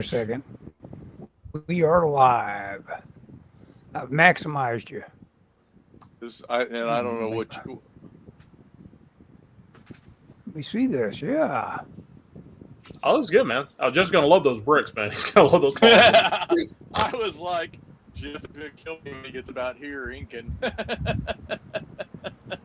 a second. We are live. I've maximized you. I don't know what Let you. me see this. Yeah. Oh, that's good, man. I was just gonna love those bricks, man. He's gonna love those falling bricks. I was like, Jeff is gonna kill me when he gets about here inking. I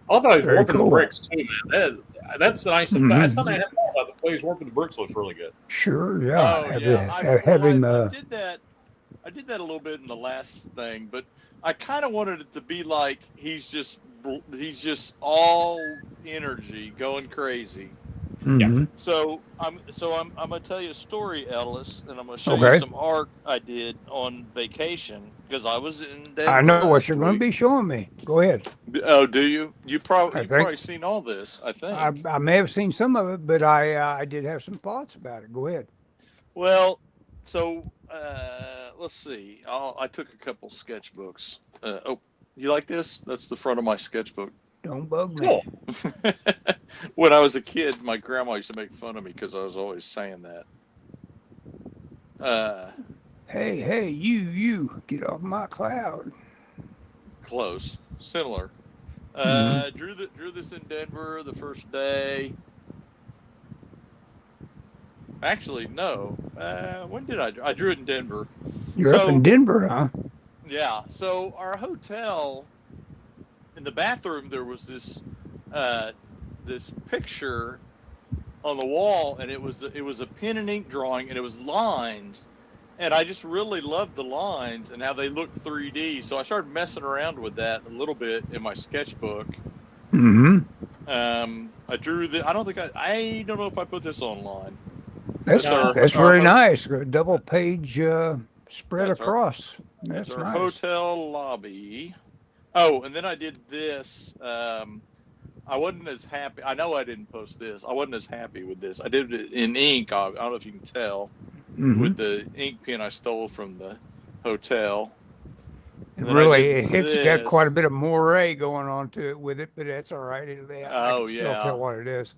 thought he was Very warping the cool. bricks too, man. That's the nice thing. That's something I haven't thought about. The way he's warping the bricks looks really good. Sure. Yeah. Oh yeah, Have him. I did that. I did that a little bit in the last thing, but I kind of wanted it to be like he's just all energy, going crazy. Mhm. So I'm gonna tell you a story, Ellis, and I'm gonna show you Okay. some art I did on vacation because I was in Denver I know what last you're going to week. be showing me. Go ahead. Oh, do you? You've I think probably seen all this, I think. I may have seen some of it, but I did have some thoughts about it. Go ahead. Well, so let's see. I took a couple sketchbooks. Oh, you like this? That's the front of my sketchbook. Don't bug me. Cool. When I was a kid, my grandma used to make fun of me because I was always saying that. Hey, you, get off my cloud. Close, similar. Mhm. Drew this in Denver the first day. Actually, no. When did I? I drew it in Denver. You're up in Denver, huh? Yeah. So our hotel, in the bathroom, there was this picture on the wall, and it was a pen and ink drawing, and it was lines, and I just really loved the lines and how they looked 3D. So I started messing around with that a little bit in my sketchbook. Mm-hmm. I drew the. I don't know if I put this online. That's very nice. A double page spread That's across. That's That's our nice. hotel lobby. Oh, and then I did this. I wasn't as happy. I know I didn't post this. I wasn't as happy with this. I did it in ink. I don't know if you can tell, with the ink pen I stole from the hotel. It's got quite a bit of moire going on to it with it, but that's all right. I can still tell what it is.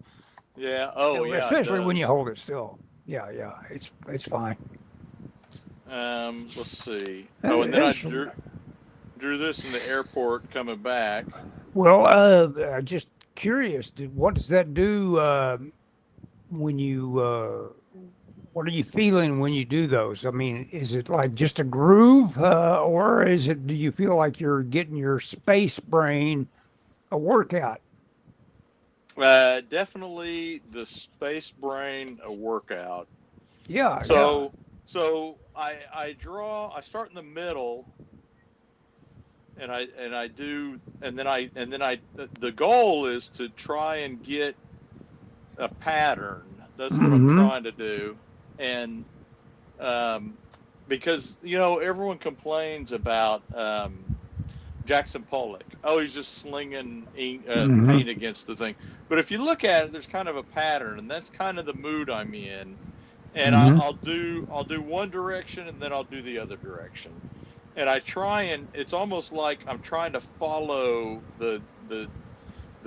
Yeah. Oh yeah. Especially when you hold it still. Yeah. It's fine. Let's see. Oh, and then I drew this in the airport coming back. Well, just curious. What does that do when you? What are you feeling when you do those? I mean, is it like just a groove, or do you feel like you're getting your space brain a workout? Definitely the space brain a workout. Yeah. So I draw. I start in the middle, and the goal is to try and get a pattern. That's what I'm trying to do, and because everyone complains about Jackson Pollock. Oh, he's just slinging paint against the thing. But if you look at it, there's kind of a pattern, and that's kind of the mood I'm in. And I'll do one direction, and then I'll do the other direction. And it's almost like I'm trying to follow the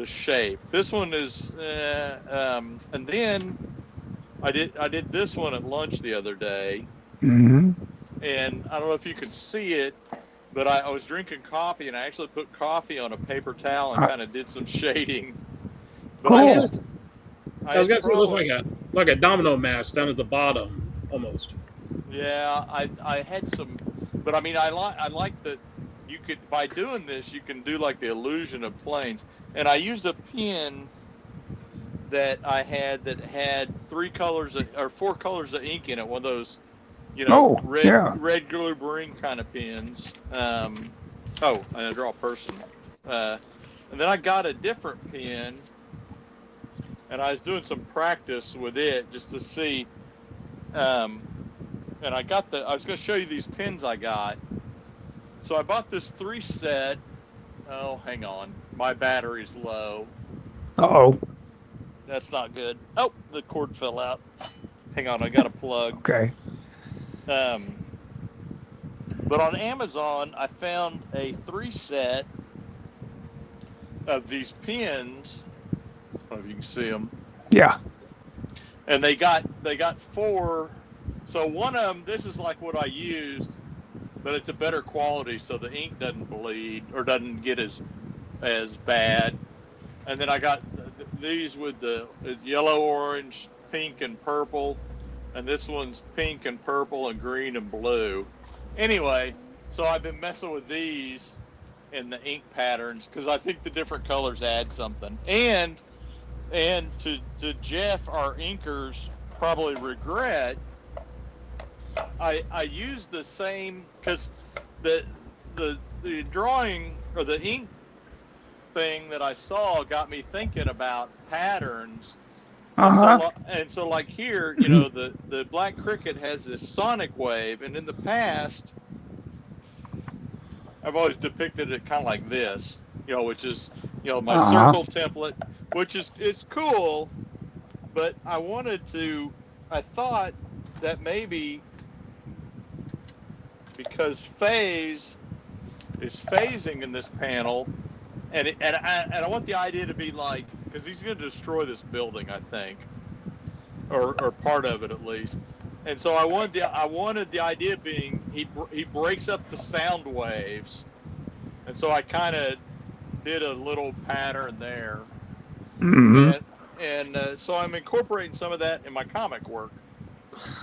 shape. This one is, and then I did this one at lunch the other day, and I don't know if you can see it, but I was drinking coffee, and I actually put coffee on a paper towel and kind of did some shading. But cool. I was gonna say it looks like a domino mask down at the bottom, almost. Yeah, I had some, but I mean I like that you could, by doing this, you can do like the illusion of planes. And I used a pen that I had that had 4 colors of ink in it, one of those, red glue green kind of pens. And I draw a person. And then I got a different pen, and I was doing some practice with it just to see. And I was going to show you these pens I got. So I bought this 3 set. Oh, hang on. My battery's low. Uh-oh. That's not good. Oh, the cord fell out. Hang on, I got a plug. Okay. But on Amazon, I found a 3 set of these pens. I don't know if you can see them. Yeah. And they got 4 So one of them, this is like what I used, but it's a better quality, so the ink doesn't bleed or doesn't get as bad. And then I got these with the yellow, orange, pink, and purple, and this one's pink and purple and green and blue. Anyway, so I've been messing with these and the ink patterns because I think the different colors add something. And to Jeff, our inkers probably regret, I used the same because the drawing or the ink thing that I saw got me thinking about patterns. And so like here, you know, the black cricket has this sonic wave, and in the past I've always depicted it kind of like this, you know, which is, you know, my circle template, which is, it's cool, but I thought that maybe because phase is phasing in this panel, and I want the idea to be like, because he's going to destroy this building, I think, or part of it at least. And so I wanted the idea being he breaks up the sound waves, and so I kind of did a little pattern there, and so I'm incorporating some of that in my comic work.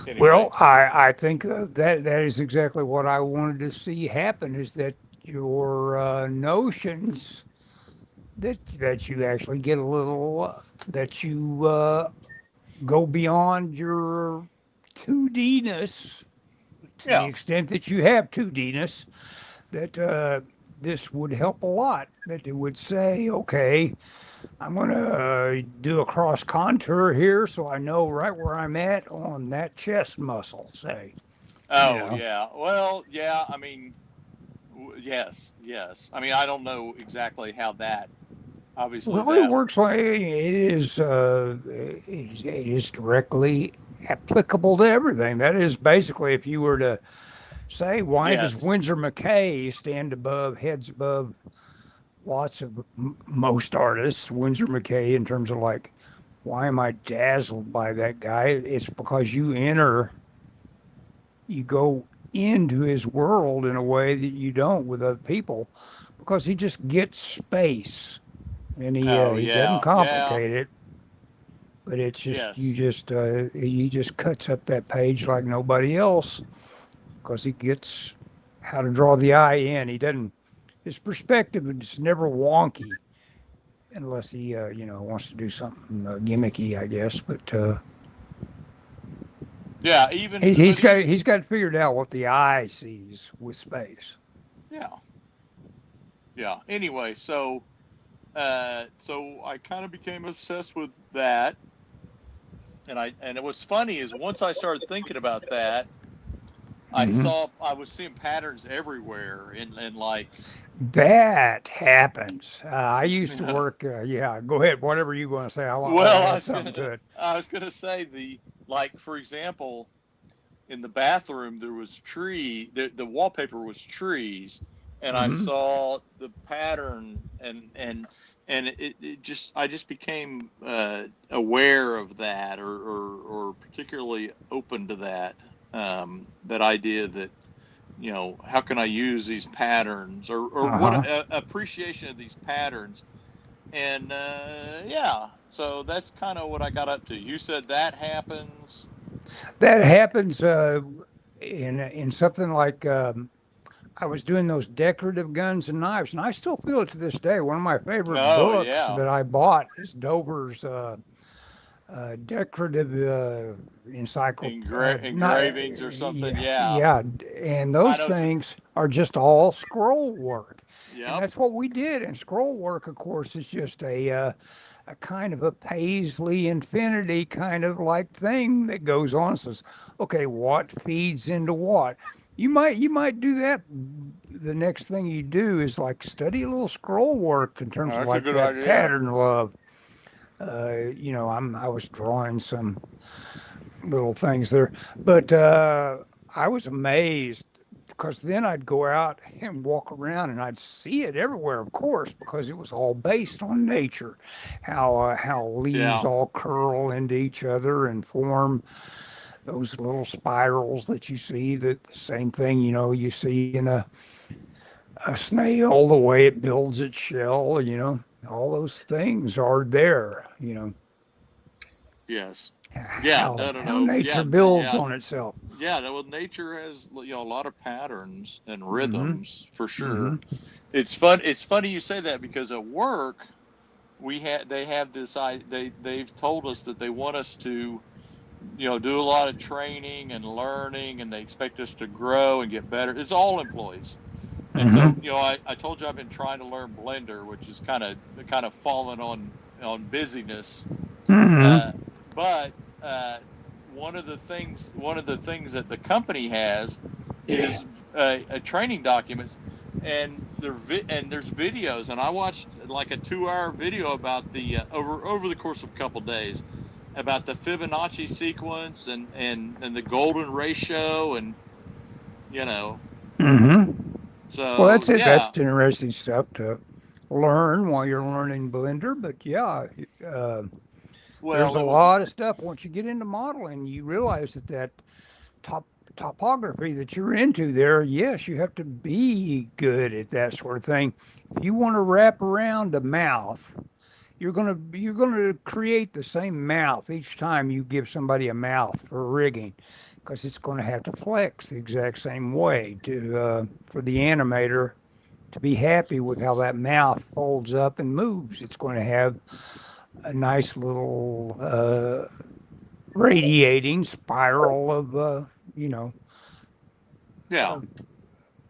Anyway. Well, I think that is exactly what I wanted to see happen, is that your notions that you actually get a little that you go beyond your 2D-ness to the extent that you have 2D-ness, that this would help a lot. That it would say, okay, I'm going to do a cross contour here so I know right where I'm at on that chest muscle, say. Oh, you know? Yeah. Well, yeah, I mean, yes. I mean, I don't know exactly how that, obviously. Well, it works like it is directly applicable to everything. That is basically, if you were to say, why does Winsor McCay stand heads above lots of most artists, Winsor McCay, in terms of like, why am I dazzled by that guy? It's because you go into his world in a way that you don't with other people, because he just gets space, and he doesn't complicate it. But it's just he just cuts up that page like nobody else, because he gets how to draw the eye in. He doesn't. His perspective is never wonky, unless he wants to do something gimmicky, I guess. But yeah, even he's got figured out what the eye sees with space. Yeah. Anyway, so I kind of became obsessed with that, and it was funny is once I started thinking about that, I was seeing patterns everywhere, and like that happens. I used to work. Go ahead. Whatever you want to say. I was going to say for example, in the bathroom there was the wallpaper was trees, and I saw the pattern, and I just became aware of that, or particularly open to that, that idea that, you know, how can I use these patterns, or what appreciation of these patterns, and so that's kind of what I got up to. You said that happens. That happens in something like. I was doing those decorative guns and knives, and I still feel it to this day. One of my favorite books that I bought is Dover's decorative engravings or something. Yeah, and those things are just all scroll work. Yep. And that's what we did. And scroll work, of course, is just a kind of a Paisley infinity kind of like thing that goes on. It says, okay, what feeds into what? You might do that. The next thing you do is like study a little scroll work in terms of like that pattern love. I was drawing some little things there, but I was amazed, because then I'd go out and walk around and I'd see it everywhere, of course, because it was all based on nature, how leaves all curl into each other and form those little spirals that you see, the same thing, you see in a snail, the way it builds its shell, all those things are there. Yes. Yeah. How No. No. how No. nature Yeah. builds Yeah. on itself. Yeah. Well, nature has a lot of patterns and Mm-hmm. rhythms for sure. Mm-hmm. It's fun. It's funny you say that because at work they have this. They've told us that they want us to do a lot of training and learning, and they expect us to grow and get better. It's all employees. And so, Mm-hmm. I told you I've been trying to learn Blender, which is kind of fallen on busyness. Mm-hmm. Uh, but one of the things that the company has is a training documents, and there's videos, and I watched like a 2-hour video about the over the course of a couple days about the Fibonacci sequence and the golden ratio, and you know Mm-hmm. Well, so that's it. That's yeah. interesting stuff to learn while you're learning Blender. But yeah, uh, there's Well, a it was. lot of stuff. Once you get into modeling, you realize that top topography that you're into there, yes, you have to be good at that sort of thing. If you want to wrap around a mouth, you're gonna create the same mouth each time you give somebody a mouth for rigging, because it's going to have to flex the exact same way for the animator to be happy with how that mouth folds up and moves. It's going to have a nice little radiating spiral of you know Yeah, uh, uh,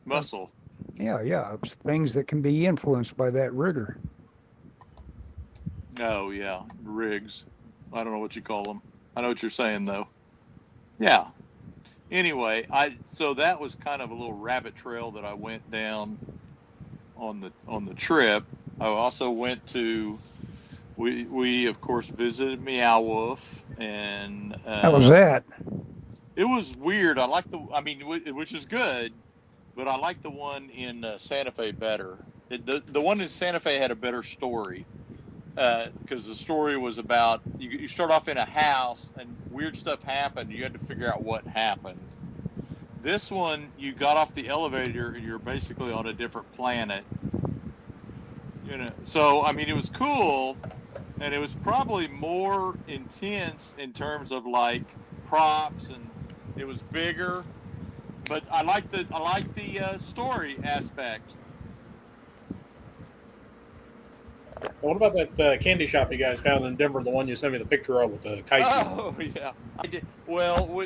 muscle. yeah, things that can be influenced by that rigor. Oh yeah, rigs. I don't know what you call them. I know what you're saying though. Yeah. Anyway, so that was kind of a little rabbit trail that I went down on the trip. I also went to we of course visited Meow Wolf, and How was that? it was weird. I mean, which is good, but I like the one in Santa Fe better. The one in Santa Fe had a better story, because the story was about you start off in a house and weird stuff happened. You had to figure out what happened. This one, you got off the elevator and you're basically on a different planet. So I mean, it was cool, and it was probably more intense in terms of like props, and it was bigger. But I like the story aspect. What about that candy shop you guys found in Denver? The one you sent me the picture of with the kaiju. Oh yeah, I did. Well,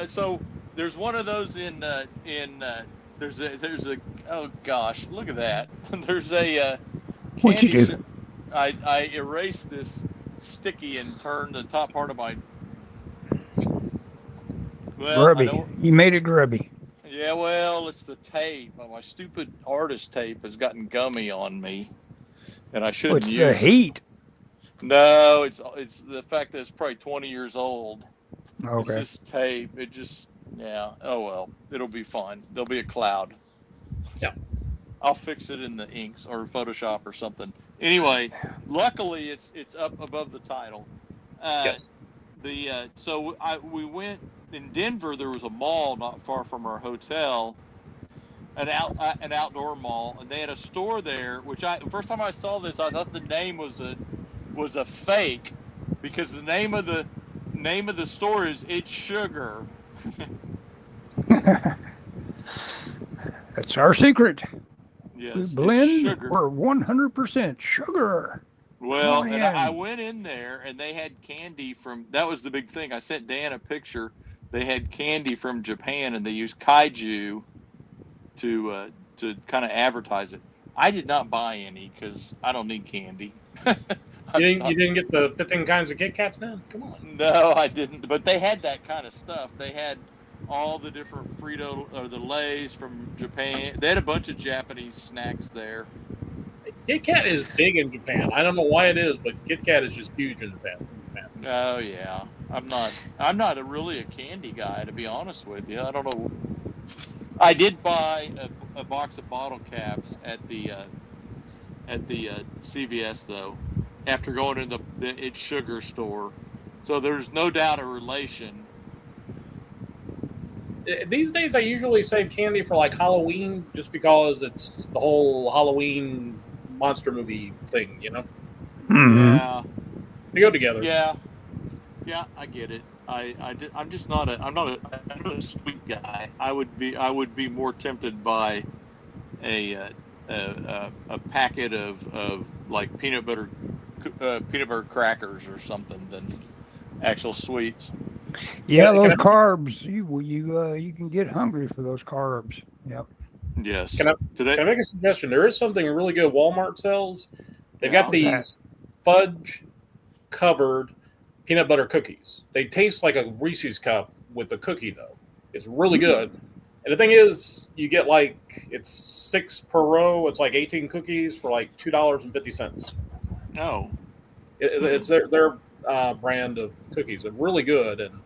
so there's one of those there's a oh gosh, look at that. There's a What'd you candy. do? I erased this sticky and turned the top part of my. Well, I Grubby. don't. You made it grubby. Yeah, well, it's the tape. My stupid artist tape has gotten gummy on me, and I shouldn't What's the use it. heat? No, it's the fact that it's probably 20 years old. It's Okay. this tape. It just, yeah. Oh well, it'll be fine. There'll be a cloud. Yeah. I'll fix it in the inks or Photoshop or something. Anyway, luckily it's up above the title. Uh, Yes. we went in Denver. There was a mall not far from our hotel, an outdoor mall, and they had a store there. Which first time I saw this, I thought the name was a fake, because the name of the store is It's Sugar. That's our secret. We Yes, it's blend. sugar. We're 100% sugar. Come Well, on and I in. went in there, and they had candy that was the big thing. I sent Dan a picture. They had candy from Japan, and they used Kaiju to kind of advertise it. I did not buy any because I don't need candy. You didn't get the 15 kinds of Kit Kats, man? Come on. No, I didn't. But they had that kind of stuff. They had all the different Frito or the Lays from Japan. They had a bunch of Japanese snacks there. Kit Kat is big in Japan. I don't know why it is, but Kit Kat is just huge in Japan. Oh yeah, I'm not really a candy guy, to be honest with you. I don't know. I did buy a box of bottle caps at the CVS though, after going to the It's Sugar store. So there's no doubt a relation. These days, I usually save candy for like Halloween, just because it's the whole Halloween monster movie thing. Mm-hmm. Yeah. They go together. Yeah. Yeah, I get it. I'm just not I'm not a sweet guy. I would be more tempted by a packet of like peanut butter crackers or something than actual sweets. Yeah, those carbs. You can get hungry for those carbs. Yep. Yes. Can I make a suggestion? There is something really good Walmart sells. They've got these fudge covered peanut butter cookies. They taste like a Reese's cup with the cookie, though. It's really good. And the thing is, you get it's 6 per row. It's like 18 cookies for like $2.50. No. It's their brand of cookies. They're really good, and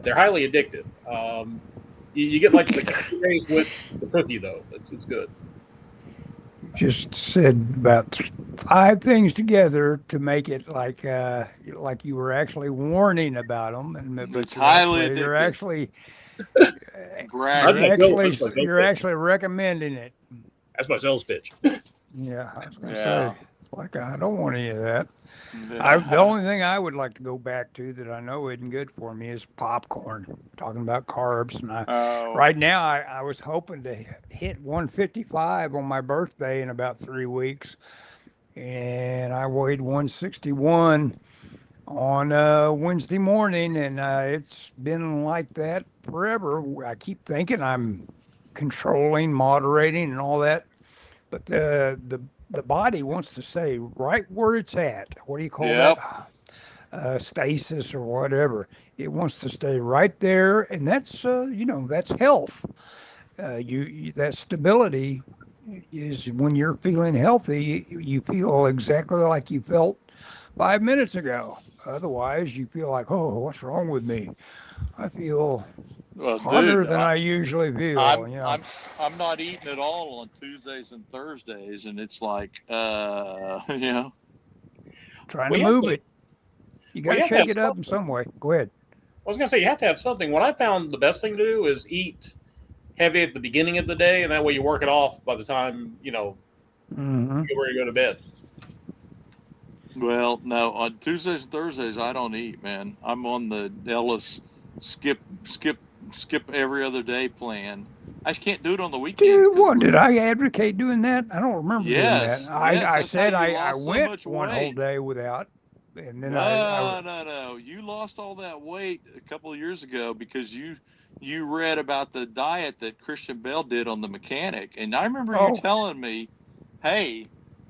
they're highly addictive. You get like the cookies with the cookie, though. It's good. Just said about 5 things together to make it like you were actually warning about them, and it's highly addictive. You're actually actually recommending it. That's my sales pitch. Yeah, I was going to say, like, I don't want any of that. The only thing I would like to go back to that I know isn't good for me is popcorn. Talking about carbs, and right now I was hoping to hit 155 on my birthday in about 3 weeks, and I weighed 161 on Wednesday morning, and it's been like that forever. I keep thinking I'm controlling, moderating, and all that, but the body wants to stay right where it's at. What do you call that? Stasis or whatever. It wants to stay right there, and that's that's health. That stability is when you're feeling healthy. You feel exactly like you felt 5 minutes ago. Otherwise, you feel like, oh, what's wrong with me? I feel hotter than I usually feel. I'm not eating at all on Tuesdays and Thursdays, and it's like, trying to move it. You got to shake it up in some way. Go ahead. I was going to say, you have to have something. What I found the best thing to do is eat heavy at the beginning of the day, and that way you work it off by the time, you get ready to go to bed. Well, no, on Tuesdays and Thursdays, I don't eat, man. I'm on the Ellis skip every other day plan. I just can't do it on the weekends. Dude, did I advocate doing that? I don't remember doing that. I said I went one whole day without, and then No. You lost all that weight a couple of years ago because you read about the diet that Christian Bale did on The Mechanic, and I remember you telling me, hey,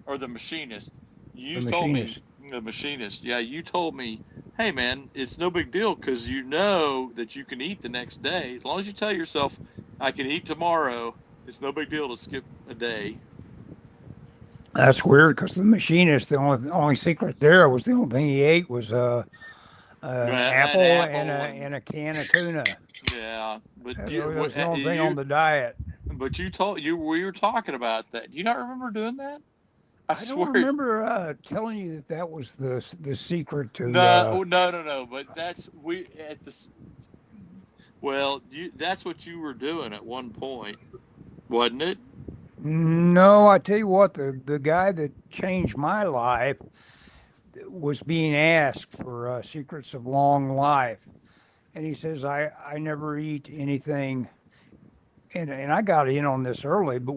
or The Machinist. You told me, the Machinist. Yeah, you told me, hey, man, it's no big deal because you know that you can eat the next day. As long as you tell yourself, I can eat tomorrow, it's no big deal to skip a day. That's weird because The Machinist, the only secret there was the only thing he ate was an apple and a can of tuna. Yeah, but that was the only thing on the diet. But we were talking about that. Do you not remember doing that? I don't remember telling you that was the secret to. No. But that's that's what you were doing at one point, wasn't it? No, I tell you what, the guy that changed my life was being asked for secrets of long life, and he says I never eat anything, and I got in on this early, but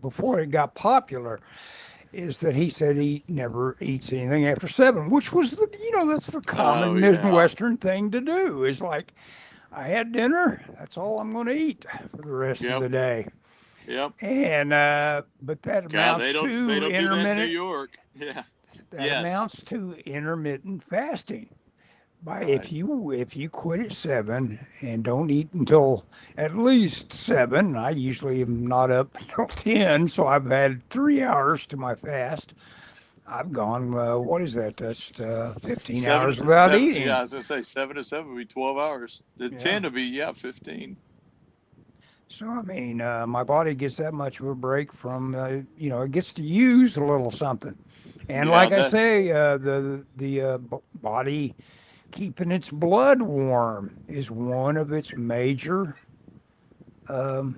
before it got popular, is that he said he never eats anything after 7, which was that's the common Midwestern thing to do. Is like, I had dinner, that's all I'm going to eat for the rest of the day. Yep. And but that amounts to intermittent. Do that in New York. Yeah. That amounts to intermittent fasting. If you quit at 7 and don't eat until at least 7, I usually am not up until 10, so I've had 3 hours to my fast. I've gone, what is that? That's 15 hours without eating. Yeah, I was going to say 7 to 7 would be 12 hours. 10 to be, 15. So, I mean, my body gets that much of a break from, it gets to use a little something. And like I say, the body keeping its blood warm is one of its major. Well,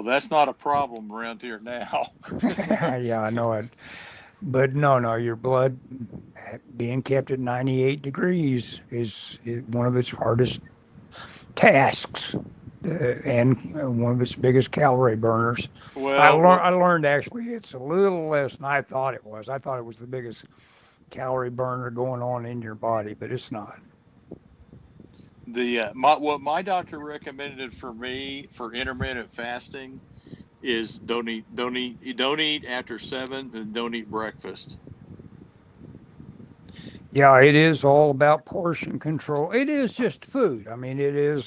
that's not a problem around here now. Yeah, I know it. But no, your blood being kept at 98 degrees is one of its hardest tasks, and one of its biggest calorie burners. Well, I learned actually it's a little less than I thought it was. I thought it was the biggest calorie burner going on in your body, but it's not. what my doctor recommended for me for intermittent fasting is don't eat after 7 and don't eat breakfast. Yeah, it is all about portion control. It is just food. I mean, it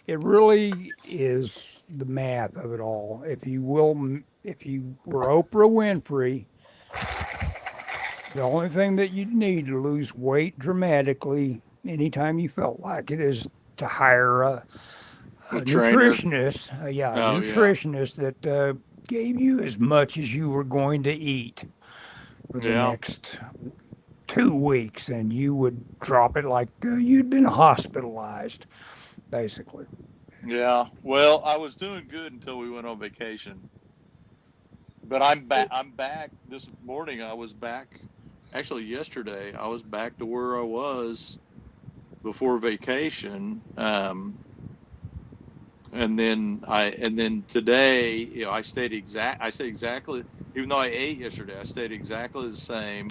really is the math of it all. If you were Oprah Winfrey, the only thing that you'd need to lose weight dramatically anytime you felt like it is to hire a Trainer. nutritionist. A Oh, yeah. nutritionist that gave you as much as you were going to eat for the Yeah. next 2 weeks, and you would drop it like you'd been hospitalized, basically. Yeah. Well, I was doing good until we went on vacation. But I'm back this morning. I was back. Actually, yesterday I was back to where I was before vacation. And then today, I stayed exactly. Even though I ate yesterday, I stayed exactly the same.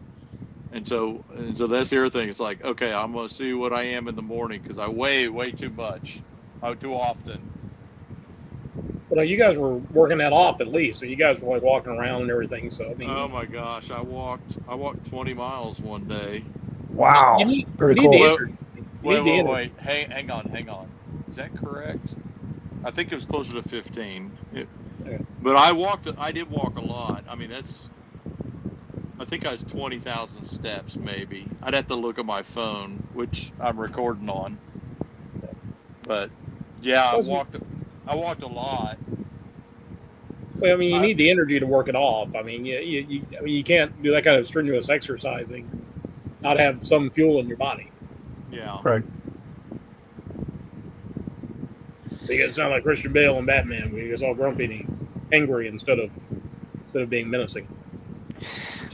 And so that's the other thing. It's like, okay, I'm gonna see what I am in the morning because I weigh way too much, too often. Well, you guys were working that off at least, so you guys were like walking around and everything. So I mean, Oh my gosh, I walked 20 miles one day. Wow, pretty cool. Wait. Hang on. Is that correct? I think it was closer to 15. But I did walk a lot. I mean, I think I was 20,000 steps maybe. I'd have to look at my phone, which I'm recording on. But yeah, I walked a lot. Well, I mean, you need the energy to work it off. I mean, you can't do that kind of strenuous exercising, not have some fuel in your body. Yeah. Right. You sound like Christian Bale and Batman, where he gets all grumpy and he's angry instead of being menacing.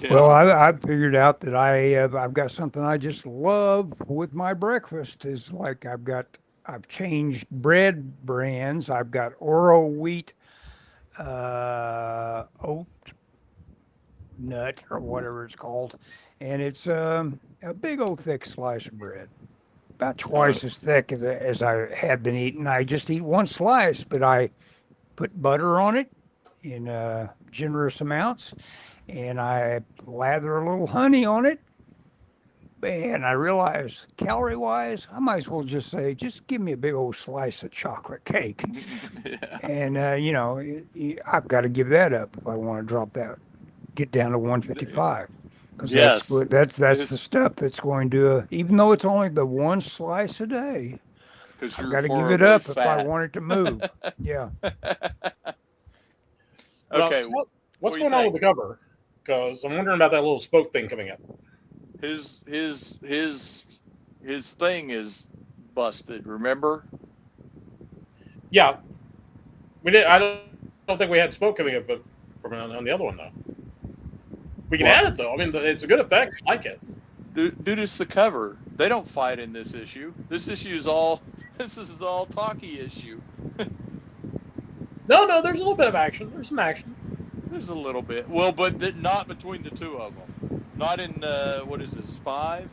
Yeah. Well, I've figured out that I've got something I just love with my breakfast. Is like I've changed bread brands. I've got Oro wheat, oat nut or whatever it's called, and it's a big old thick slice of bread, about twice as thick as I had been eating. I just eat one slice, but I put butter on it in generous amounts, and I lather a little honey on it. And I realize, calorie-wise, I might as well just say, just give me a big old slice of chocolate cake. Yeah. And I've got to give that up if I want to get down to 155. Because Yes. that's the stuff that's going to, even though it's only the one slice a day, I've got to give it up if I want it to move. Yeah. Okay. What's going on with the cover? Because I'm wondering about that little spoke thing coming up. His thing is busted. Remember? Yeah, we did. I don't think we had spoke coming up, but from on the other one though. We can add it though. I mean, it's a good effect. I like it. Dude, it's the cover. They don't fight in this issue. This issue is all. This is all talky issue. No, there's a little bit of action. There's some action. There's a little bit. Well, but not between the two of them. Not in what is this 5?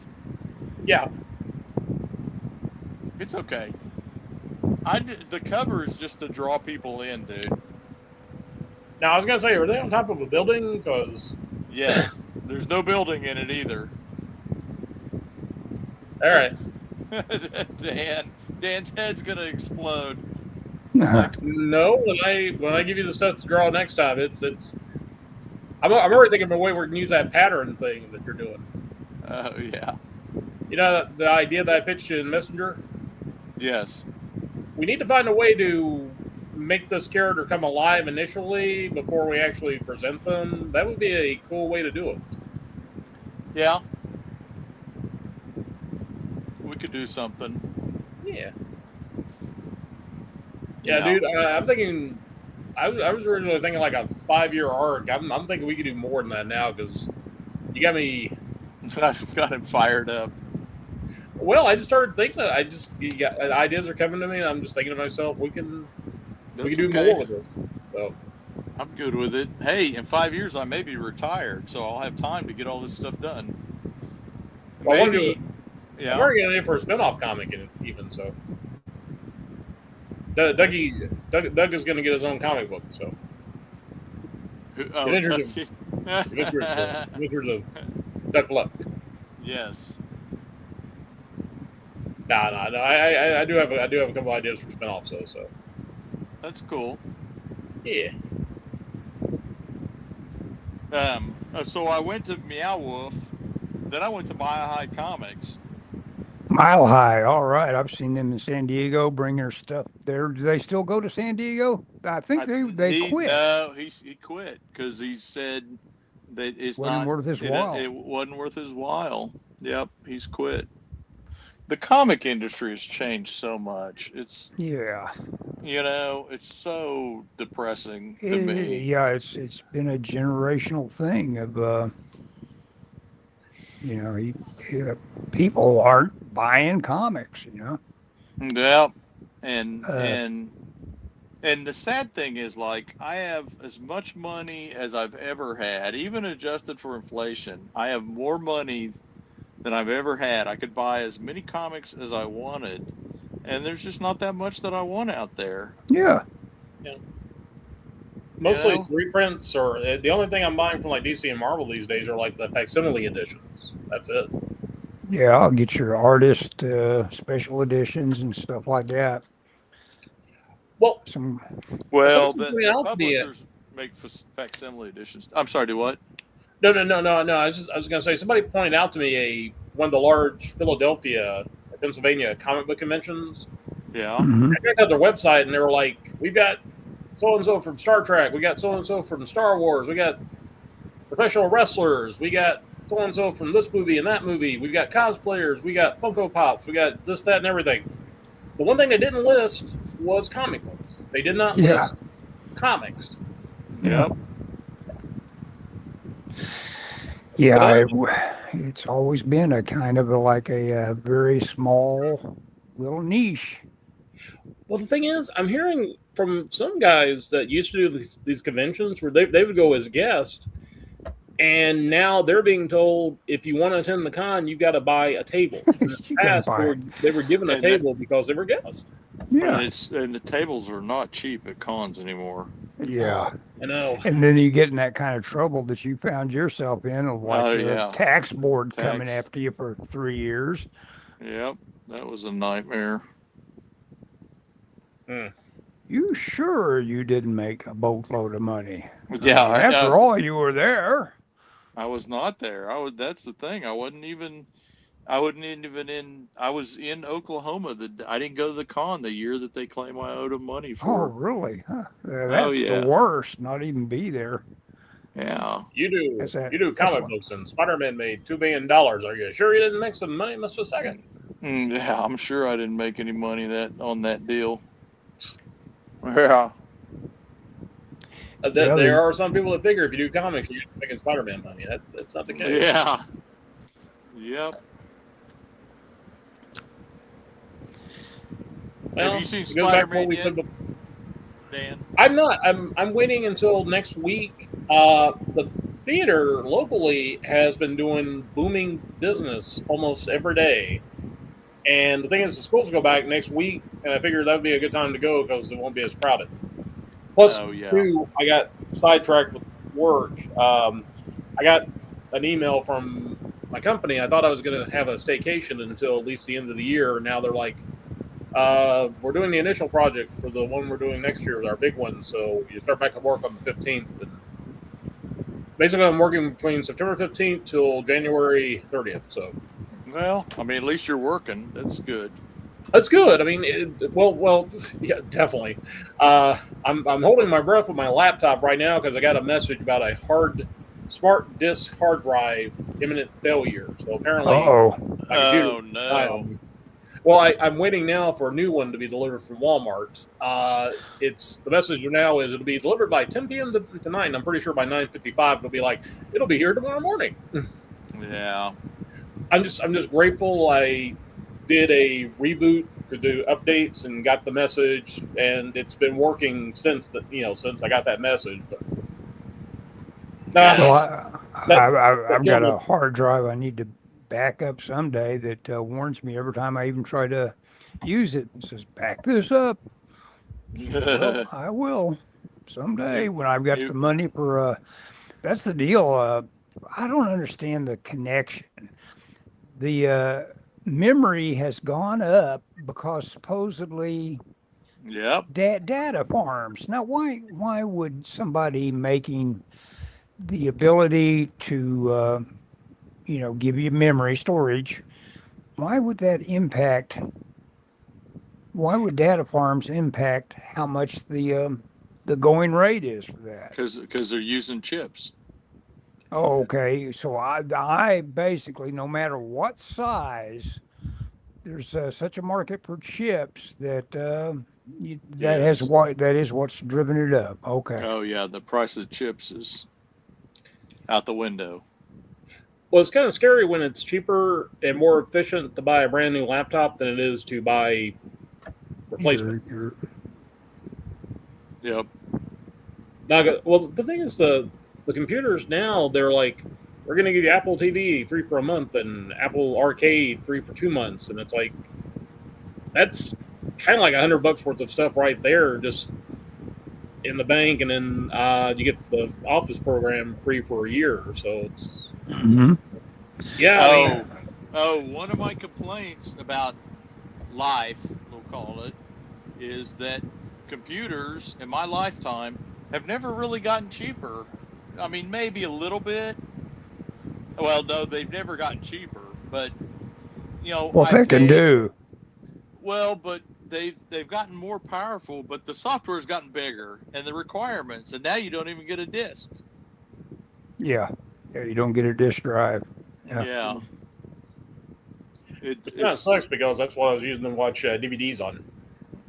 Yeah. It's okay. The cover is just to draw people in, dude. Now I was gonna say, are they on top of a building? Because yes, there's no building in it either. All right. Dan's head's gonna explode. Like, no, when I give you the stuff to draw next time, it's. I'm already thinking of a way we can use that pattern thing that you're doing. Oh yeah. You know the idea that I pitched you in Messenger? Yes. We need to find a way to make this character come alive initially before we actually present them. That would be a cool way to do it. Yeah. could do something. Yeah. You Yeah, know? dude. I'm thinking. I was originally thinking like a 5-year arc. I'm thinking we could do more than that now because you got me. I've got him fired up. Well, I just started thinking. Ideas are coming to me, and I'm just thinking to myself, we can do okay. more with this. So I'm good with it. Hey, in 5 years I may be retired, so I'll have time to get all this stuff done. well, Maybe. I'm already getting in for a spinoff comic, even so. Doug is going to get his own comic book. So Adventures of Duck Luck. Yes. No. I do have a couple ideas for spinoffs though. So that's cool. Yeah. So I went to Meow Wolf, then I went to Mile High Comics. Mile High, all right. I've seen them in San Diego bring their stuff there. Do they still go to San Diego? I think they quit. No, he quit because he said that it wasn't worth his while. Yep, he's quit. The comic industry has changed so much. It's it's so depressing to me. Yeah, it's been a generational thing of people aren't buying comics, Yep. And the sad thing is, like, I have as much money as I've ever had, even adjusted for inflation. I have more money than I've ever had. I could buy as many comics as I wanted, and there's just not that much that I want out there. Yeah. Mostly it's reprints, or the only thing I'm buying from like DC and Marvel these days are like the facsimile editions. That's it. Yeah, I'll get your artist special editions and stuff like that. Well, the publishers make facsimile editions. I'm sorry, do what? No. I was going to say, somebody pointed out to me one of the large Philadelphia, Pennsylvania comic book conventions. Yeah. Mm-hmm. I checked out their website, and they were like, we've got so-and-so from Star Trek, we got so-and-so from Star Wars, we got professional wrestlers, we got so-and-so from this movie and that movie, we've got cosplayers, we got Funko Pops, we got this, that, and everything. The one thing they didn't list was comic books. They did not list comics. Yep. Yeah, it's always been a kind of a very small little niche. Well, the thing is, I'm hearing from some guys that used to do these conventions where they would go as guests, and now they're being told, if you want to attend the con, you've got to buy a table. In the past, they were given a table because they were guests. Yeah. And the tables are not cheap at cons anymore. Yeah. I know. And then you get in that kind of trouble that you found yourself in, of the tax board coming after you for 3 years. Yep. That was a nightmare. You sure you didn't make a boatload of money? Yeah. After all, you were there. I was not there. That's the thing. I was in Oklahoma. I didn't go to the con the year that they claim I owed them money for. Oh, really? Huh. That's the worst. Not even be there. Yeah. You do comic books, and Spider-Man made $2 billion. Are you sure you didn't make some money in just a second? Yeah, I'm sure I didn't make any money on that deal. Yeah. There are some people that figure if you do comics, you're making Spider-Man money. That's not the case. Yeah. Yep. Well, have you seen Spider-Man yet, Dan? I'm not. I'm waiting until next week. The theater locally has been doing booming business almost every day. And the thing is, the schools go back next week, and I figured that would be a good time to go because it won't be as crowded. Plus, too, I got sidetracked with work. I got an email from my company. I thought I was going to have a staycation until at least the end of the year. Now they're like, we're doing the initial project for the one we're doing next year, our big one. So you start back at work on the 15th. And basically, I'm working between September 15th till January 30th. So. Well, I mean, at least you're working. That's good. That's good. I mean, yeah, definitely. I'm holding my breath with my laptop right now because I got a message about a smart disk hard drive imminent failure. So apparently, my computer Well, I'm waiting now for a new one to be delivered from Walmart. It's the message now is it'll be delivered by 10 p.m. tonight. And I'm pretty sure by 9:55 it'll be like it'll be here tomorrow morning. Yeah. I'm just grateful I did a reboot to do updates and got the message, and it's been working since since I got that message. But Well, I've got a hard drive I need to back up someday that warns me every time I even try to use it. It says, back this up. Well, I will someday when I've got the money for, that's the deal. I don't understand the connection. The memory has gone up because supposedly Yep. data farms. Now, why would somebody making the ability to give you memory storage, why would that impact? Why would data farms impact how much the going rate is for that? Because they're using chips. Oh, okay. So I basically, no matter what size, there's such a market for chips that that is what's driven it up. Okay. Oh yeah, the price of chips is out the window. Well, it's kind of scary when it's cheaper and more efficient to buy a brand new laptop than it is to buy replacement. Yep. Now, well, the thing is, the computers now, they're like, we're going to give you Apple TV free for a month and Apple Arcade free for 2 months, and it's like that's kind of like $100 worth of stuff right there, just in the bank, and then you get the Office program free for a year. So it's yeah. One of my complaints about life, we'll call it, is that computers in my lifetime have never really gotten cheaper. I mean, maybe a little bit. Well, no, they've never gotten cheaper, but what they can do. Well, but they've gotten more powerful, but the software's gotten bigger and the requirements, and now you don't even get a disk. Yeah, you don't get a disk drive. Yeah. It kind of sucks because that's what I was using to watch DVDs on.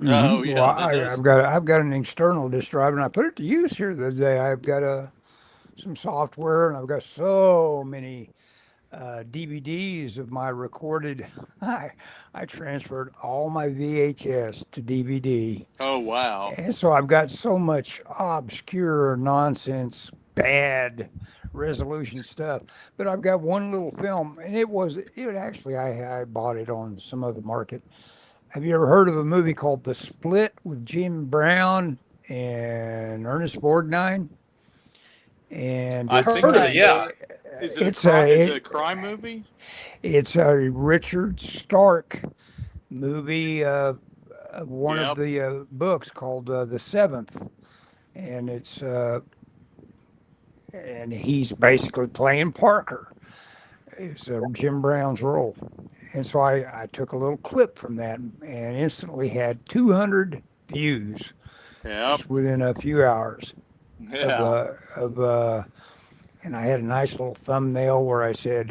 Oh yeah, well, I've got an external disk drive, and I put it to use here the other day. I've got some software, and I've got so many DVDs of my recorded. I transferred all my VHS to DVD. Oh wow! And so I've got so much obscure nonsense, bad resolution stuff. But I've got one little film, and I bought it on some other market. Have you ever heard of a movie called The Split with Jim Brown and Ernest Borgnine? And I think heard of it, yeah. Is it a crime movie? It's a Richard Stark movie, one of the books called The Seventh, and and he's basically playing Parker. It's Jim Brown's role, and so I took a little clip from that and instantly had 200 views just within a few hours. Yeah. And I had a nice little thumbnail where I said,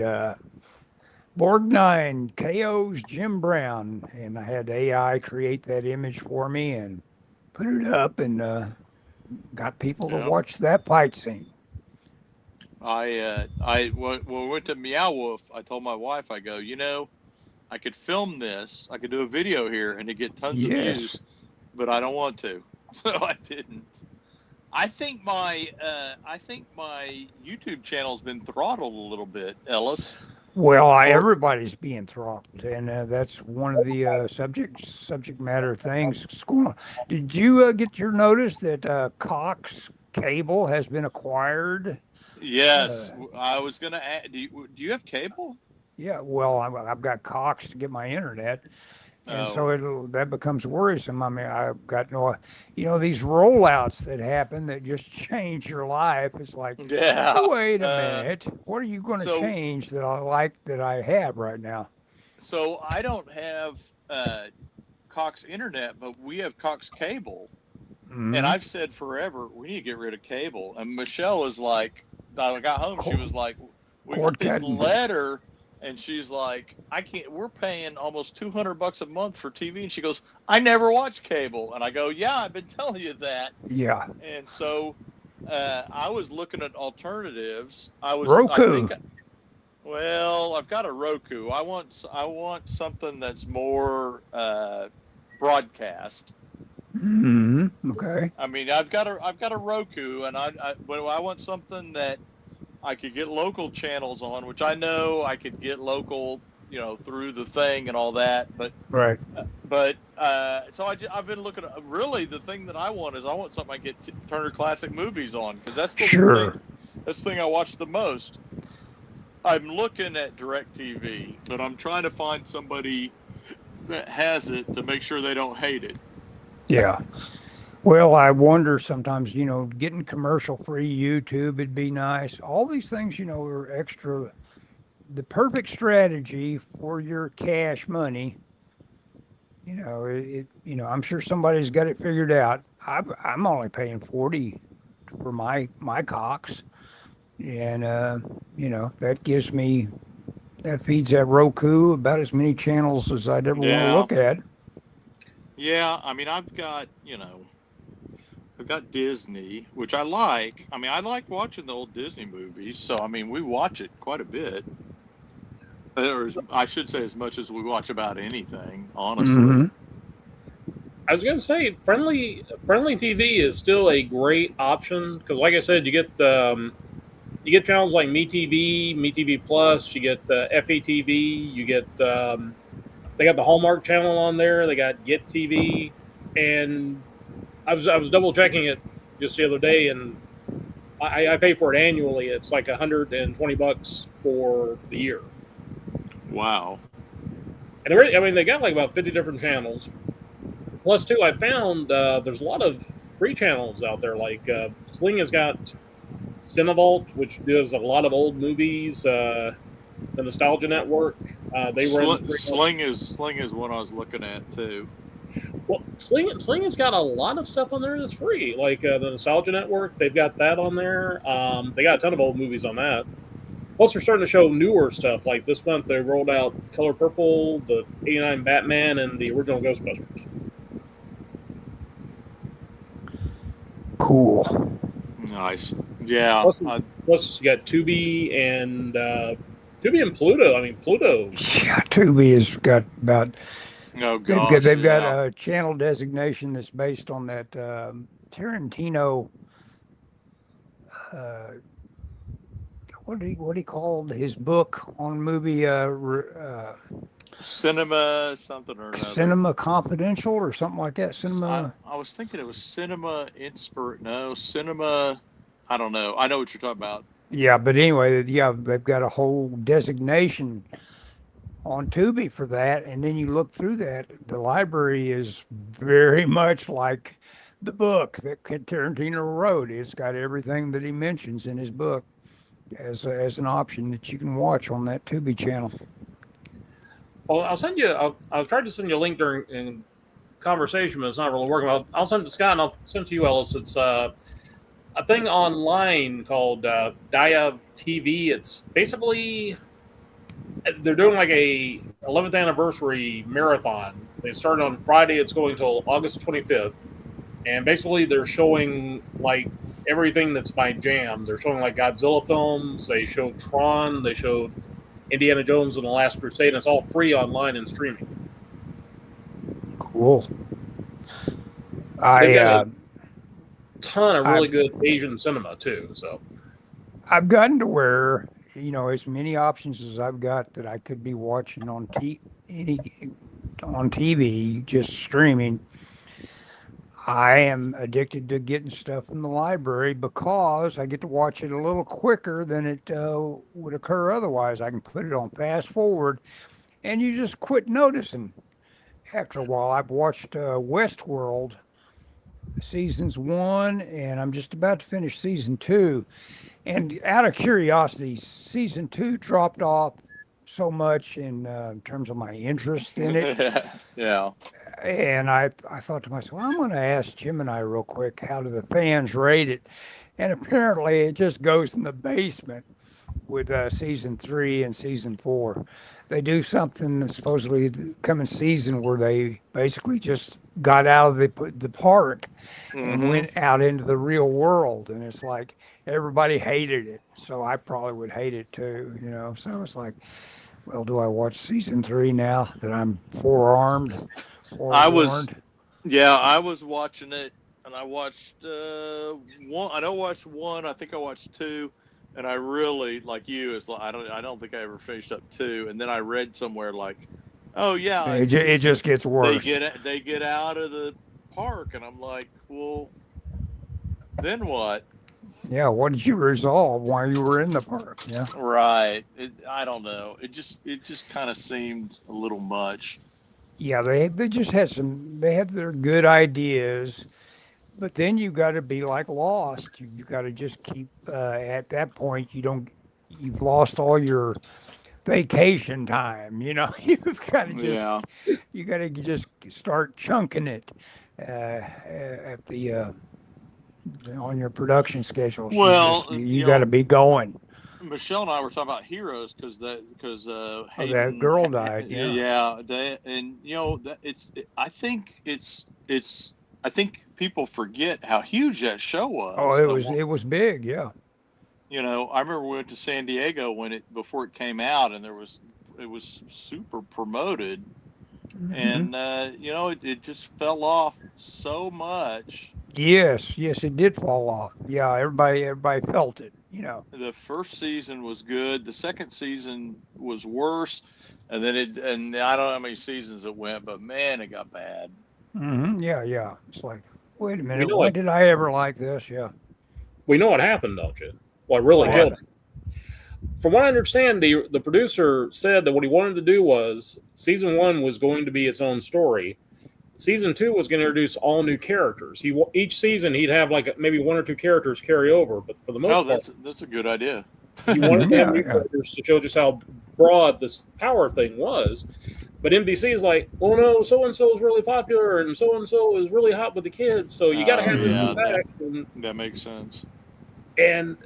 Borgnine KO's Jim Brown. And I had AI create that image for me and put it up and got people to watch that fight scene. When we went to Meow Wolf, I told my wife, I go, I could film this. I could do a video here and it'd get tons of views, but I don't want to. So I didn't. I think my YouTube channel's been throttled a little bit, Ellis. Well, everybody's being throttled, and that's one of the subject matter things going on. Did you get your notice that Cox Cable has been acquired? Yes, I was going to add. Do you have cable? Yeah, well, I've got Cox to get my internet. And so that becomes worrisome. I mean, I've got these rollouts that happen that just change your life. It's like, wait a minute, what are you going to change that I like that I have right now? So I don't have Cox internet, but we have Cox cable. Mm-hmm. And I've said forever, we need to get rid of cable. And Michelle is like, I got home, she was like, we got this letter And she's like, I can't, we're paying almost $200 a month for TV. And she goes, I never watch cable. And I go, yeah, I've been telling you that. Yeah. And so I was looking at alternatives. Roku. Well, I've got a Roku. I want something that's more broadcast. Okay. I mean, I've got a Roku, and I want something that I could get local channels on, which I know I could get local, through the thing and all that. But Right. So I've been looking at, really the thing that I want something I get Turner Classic Movies on, because that's the thing I watch the most. I'm looking at DirecTV, but I'm trying to find somebody that has it to make sure they don't hate it. Yeah. Well, I wonder sometimes, getting commercial-free YouTube would be nice. All these things, are extra. The perfect strategy for your cash money. I'm sure somebody's got it figured out. I'm only paying $40 for my Cox, and that feeds that Roku about as many channels as I'd ever want to look at. Yeah, I mean, I've got Disney, which I like. I mean, I like watching the old Disney movies, so I mean, we watch it quite a bit. Or I should say, as much as we watch about anything, honestly. Mm-hmm. I was going to say, friendly TV is still a great option because, like I said, you get channels like MeTV Plus, you get FETV, you get they got the Hallmark channel on there, they got Get TV, and I was double checking it just the other day, and I pay for it annually. It's like $120 for the year. Wow. And they got like about 50 different channels. Plus, too, I found there's a lot of free channels out there. Like Sling has got Cinevault, which does a lot of old movies. The Nostalgia Network. Sling is one I was looking at too. Well, Sling has got a lot of stuff on there that's free. Like the Nostalgia Network, they've got that on there. They got a ton of old movies on that. Plus, they're starting to show newer stuff. Like this month, they rolled out Color Purple, the '89 Batman, and the original Ghostbusters. Cool. Nice. Yeah. Plus, you got Tubi and Pluto. I mean, Pluto. Yeah, Tubi has got about. Oh gosh. They've got a channel designation that's based on that Tarantino. What do you call his book on movie? Cinema something or another. Cinema Confidential or something like that. Cinema. I was thinking it was Cinema. I don't know. I know what you're talking about. Yeah, but anyway, they've got a whole designation on Tubi for that, and then you look through that. The library is very much like the book that Tarantino wrote. It's got everything that he mentions in his book as an option that you can watch on that Tubi channel. Well, I'll send you. I'll try to send you a link during conversation, but it's not really working. I'll send it to Scott, and I'll send it to you, Ellis. It's a thing online called Dia TV. It's basically they're doing like a 11th anniversary marathon. They started on Friday. It's going till August 25th, and basically they're showing like everything that's my jam. They're showing like Godzilla films. They showed Tron. They showed Indiana Jones and the Last Crusade. And it's all free online and streaming. Cool. They've got a ton of really good Asian cinema too. So I've gotten to where as many options as I've got that I could be watching on TV, just streaming. I am addicted to getting stuff from the library because I get to watch it a little quicker than it would occur otherwise. I can put it on fast forward, and you just quit noticing after a while. I've watched Westworld seasons 1, and I'm just about to finish season 2. And out of curiosity, season 2 dropped off so much in terms of my interest in it. Yeah. And I thought to myself, well, I'm going to ask Jim and I real quick, how do the fans rate it? And apparently it just goes in the basement. with season 3 and season 4. They do something that's supposedly the coming season where they basically just got out of the park and Mm-hmm. went out into the real world, and it's like everybody hated it. So I probably would hate it too, you know. So it's like, well, do I watch season 3 now that I'm I was, forewarned? yeah, I was watching it, and I watched one. I don't watch one. I think I watched two, and I really like you. It's like I don't think I ever finished up two, and then I read somewhere like, oh yeah, in It season just gets worse. they get out of the park, and I'm like, well, then what? Yeah, what did you resolve while you were in the park? Yeah. Right. I don't know. It just kind of seemed a little much. Yeah, they just had they had their good ideas, but then you got to be like Lost. You got to just keep at that point you've lost all your vacation time, you know. Yeah. You got to just start chunking it at the on your production schedules. Well, You got to be going. Michelle and I were talking about heroes because Oh, that Hayden, girl died. Yeah. yeah, and that it's I think people forget how huge that show Oh, was. it was big. Yeah. I remember we went to San Diego before it came out, and it was super promoted, Mhm. and it just fell off so much. Yes, it did fall off. Yeah, everybody felt it. You know. The first season was good. The second season was worse, and I don't know how many seasons it went, but man, it got bad. Yeah. It's like, wait a We minute, know why what did I ever like this? Yeah. happened, don't you? What really What killed happened? him. From what I understand, the producer said that what he wanted to do was season 1 was going to be its own story. Season 2 was going to introduce all new characters. Each season he'd have like maybe 1 or 2 characters carry over, but for the Oh, most part, that's a good idea. he wanted to have new Yeah. characters to show just how broad this power thing was. But NBC is like, oh no, so and so is really popular, and so is really hot with the kids, so you got to Oh have them yeah, back. that makes sense. And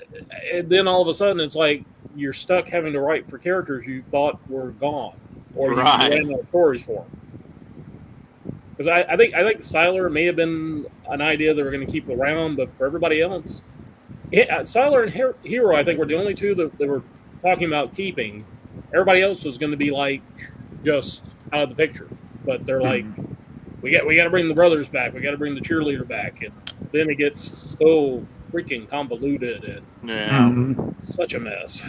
then all of a sudden, it's like you're stuck having to write for characters you thought were gone, or you Right. ran out of stories for them. Because I think Siler may have been an idea they were going to keep around, but for everybody else, Siler and Hero, I think, were the only two that they were talking about keeping. Everybody else was going to be like just out of the picture. But they're like, we got to bring the brothers back. We got to bring the cheerleader back, and then it gets so freaking convoluted and Mhm. such a mess.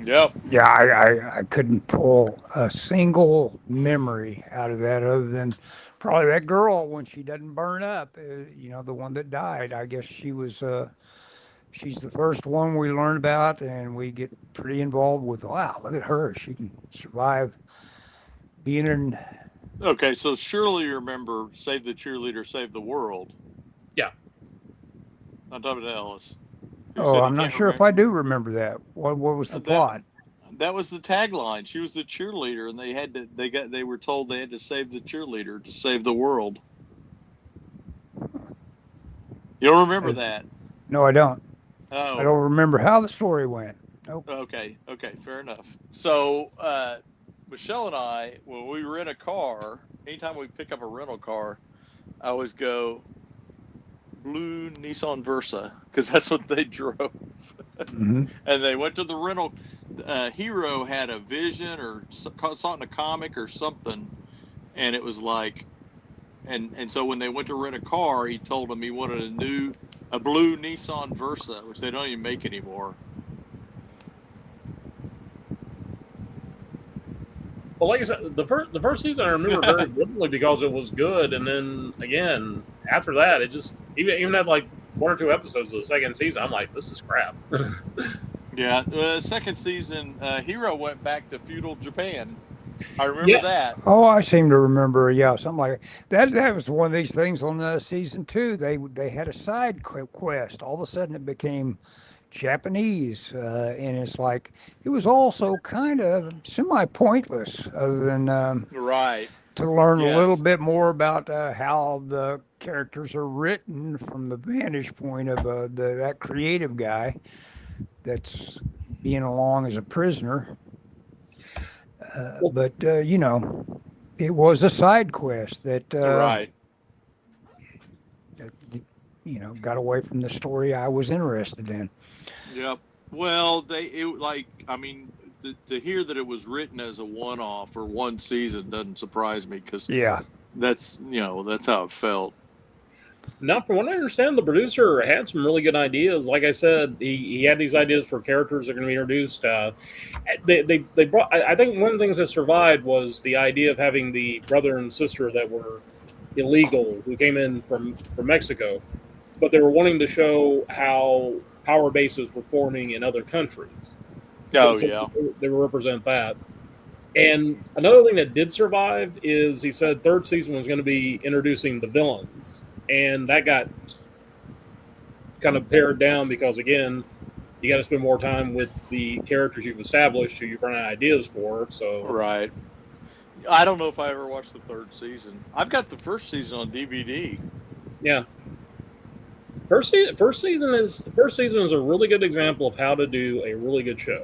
Yep. Yeah, I couldn't pull a single memory out of that other than probably that girl when she doesn't burn up. The one that died. I guess she's the first one we learn about, and we get pretty involved with. Wow, look at her. She can survive being in. Okay, so surely you remember "Save the Cheerleader, Save the World." Yeah. I'm talking to Ellis. Oh, I'm not sure if I do remember that. What was the plot? That was the tagline. She was the cheerleader, and they were told they had to save the cheerleader to save the world. You don't remember that? No, I don't. Oh, I don't remember how the story went. Nope. okay, fair enough. So Michelle and I, when we rent a car, anytime we pick up a rental car, I always go blue Nissan Versa because that's what they drove. Mm-hmm. And they went to the rental. Hero had a vision or saw it in a comic or something, and it was like, and so when they went to rent a car, he told them he wanted a blue Nissan Versa, which they don't even make anymore. Well, like I said, the first season I remember very vividly because it was good, and then again after that, it just even had like 1 or 2 episodes of the second season. I'm like, this is crap. Yeah, second season, Hero went back to feudal Japan. I remember that. Oh, I seem to remember. Yeah, something like that. That was one of these things on season 2. They had a side quest. All of a sudden, it became Japanese, and it's like it was also kind of semi-pointless, other than Right. to learn a little Yes. bit more about how the characters are written from the vantage point of that creative guy that's being along as a prisoner. Well- But you know, it was a side quest that Right. that, you know, got away from the story I was interested in. Yep. Well, I mean, to hear that it was written as a one-off or one season doesn't surprise me because Yeah. that's how it felt. Now, from what I understand, the producer had some really good ideas. Like I said, he had these ideas for characters that are going to be introduced. They brought. I think one of the things that survived was the idea of having the brother and sister that were illegal who came in from Mexico, but they were wanting to show how power bases were forming in other countries. Oh So yeah. they represent that. And another thing that did survive is he said third season was going to be introducing the villains, and that got kind of pared down because again, you got to spend more time with the characters you've established who you've run out of ideas for. So Right. I don't know if I ever watched the third season. I've got the first season on DVD. yeah, first season is a really good example of how to do a really good show.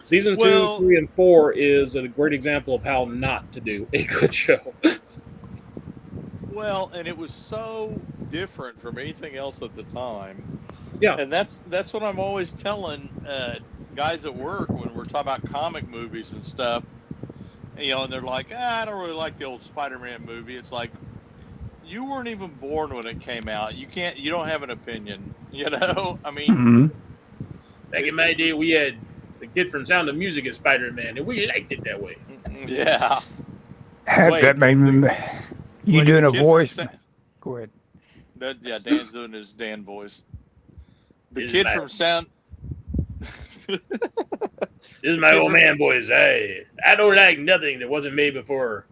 Season 2, 3, and 4 is a great example of how not to do a good show. Well, and it was so different from anything else at the time. Yeah. And that's what I'm always telling guys at work when we're talking about comic movies and stuff. You know, and they're like, I don't really like the old Spider-Man movie. It's like, you weren't even born when it came out. You don't have an opinion. You know? I mean, Mm-hmm. Back in my day, we had the kid from Sound of Music as Spider-Man, and we liked it that way. yeah. That made me. You Wait, doing the a kid voice? from Go ahead. Yeah, Dan's doing his Dan voice. The This is kid my- from Sound. This is my old man voice. I don't like nothing that wasn't made before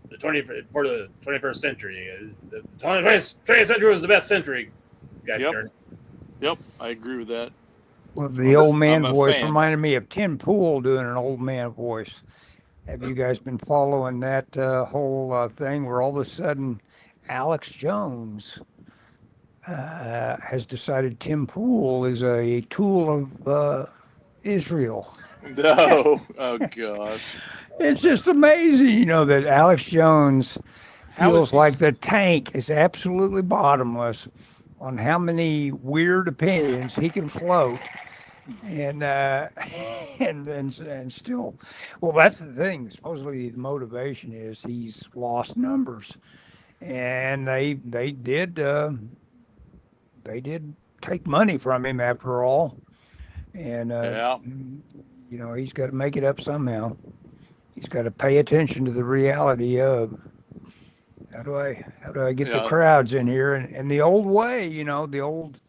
the 21st century. The 20th century was the best century. Guys, Yep, I agree with that. Well, the old man I'm a voice fan. reminded me of Tim Pool doing an old man voice. Have you guys been following that whole thing where all of a sudden Alex Jones has decided Tim Pool is a tool of Israel? No, oh gosh. It's just amazing, you know, that Alex Jones How feels is he like the tank is absolutely bottomless on how many weird opinions he can float, and and still, well, that's the thing. Supposedly, the motivation is he's lost numbers, and they did take money from him after all, and Yeah. you know, he's got to make it up somehow. He's got to pay attention to the reality of how do I get the Yeah. crowds in here, and the old way, you know, the old